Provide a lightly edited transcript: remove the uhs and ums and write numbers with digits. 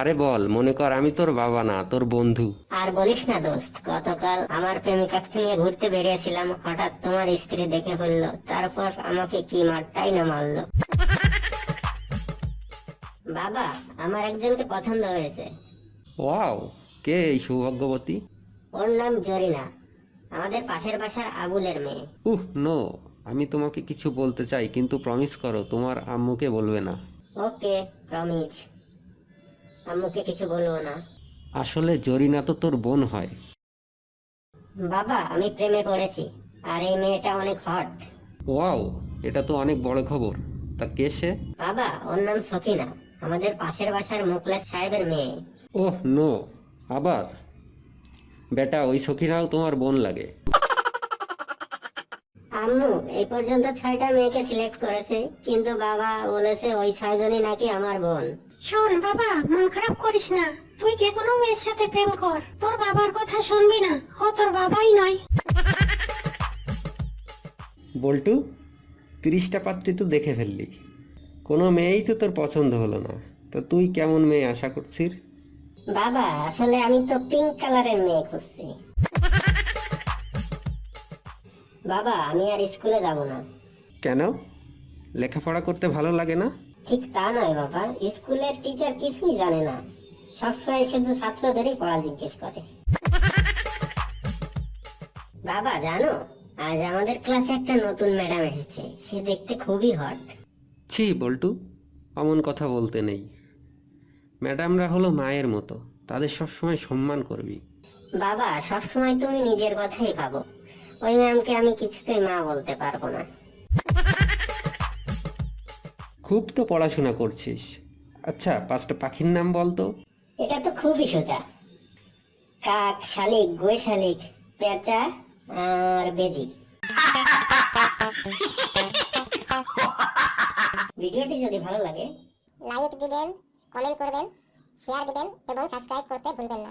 আরে বল, মনে কর আমি তোর বাবা না, তোর বন্ধু। আর বলিস না দোস্ত, গতকাল আমার প্রেমিকাকে নিয়ে ঘুরতে বেরিয়েছিলাম, হঠাৎ তোমার স্ত্রী দেখে ফেললো, তারপর আমাকে কি মারটাই না মারলো। বাবা, আমার একজনকে পছন্দ হয়েছে। ওয়াও, কে এই সৌভাগ্যবতী? ওর নাম জরিনা, আমাদের পাশের বাসার আবুলের মেয়ে। নো, আমি তোমাকে কিছু বলতে চাই, কিন্তু প্রমিস করো তোমার আম্মুকে বলবে না। ওকে, প্রমিস, আম্মুকে কিছু বলবো না। আসলে জরিনা তো তোর বোন হয়। বাবা, আমি প্রেমে পড়েছি, আর এই মেয়েটা অনেক হট। ওয়াও, এটা তো অনেক বড় খবর। তা কে সে? বাবা, ওর নাম সকিনা, আমাদের পাশের বাসার মোকলেস সাহেবের মেয়ে। নো, আবার? বেটা, ওই সখিনাও তোমার বোন লাগে। আম্মু এই পর্যন্ত 6টা মেয়েকে সিলেক্ট করেছে, কিন্তু বাবা বলেছে ওই 6জনই নাকি আমার বোন। শোন বাবা, মন খারাপ করিস না। তুই যে কোনো মেয়ের সাথে প্রেম কর, তোর বাবার কথা শুনবি না, ও তোর বাবাই নয়। বল্টু, 30টা পাত্রী তো দেখে ফেললি, কোনো মেয়েই তো তোর পছন্দ হলো না। তা তুই কেমন মেয়ে আশা করছিস? বাবা, আসলে আমি তো পিঙ্ক কালারের মেয়ে খুঁজছি। বাবা, আমি আর স্কুলে যাব না। কেন? লেখাপড়া করতে ভালো লাগে না? ঠিক তা নয় বাবা, স্কুলের টিচার কিছুই জানে না, সবসময় শুধু ছাত্রদেরই পড়া জিজ্ঞেস করে। বাবা জানো, আজ আমাদের ক্লাসে একটা নতুন ম্যাডাম এসেছে, সে দেখতে খুবই হট। ছি বল্টু, অমন কথা বলতে নেই। ম্যাডামরা হলো মায়ের মতো, তাদের সবসময় সম্মান করবি। বাবা, সবসময় তুমি নিজের কথাই ভাবো, ওই ম্যামকে আমি কিছুতেই মা বলতে পারবো না। খুব তো পড়াশোনা করছিস। আচ্ছা, 5টা পাখির নাম বল তো। এটা তো খুবই সোজা, কাক, শালিক, গুয়ে শালিক, পেঁচা আর বেজি। ভিডিওটি যদি ভালো লাগে লাইক দিবেন, কমেন্ট করবেন, শেয়ার দিবেন এবং সাবস্ক্রাইব করতে ভুলবেন না।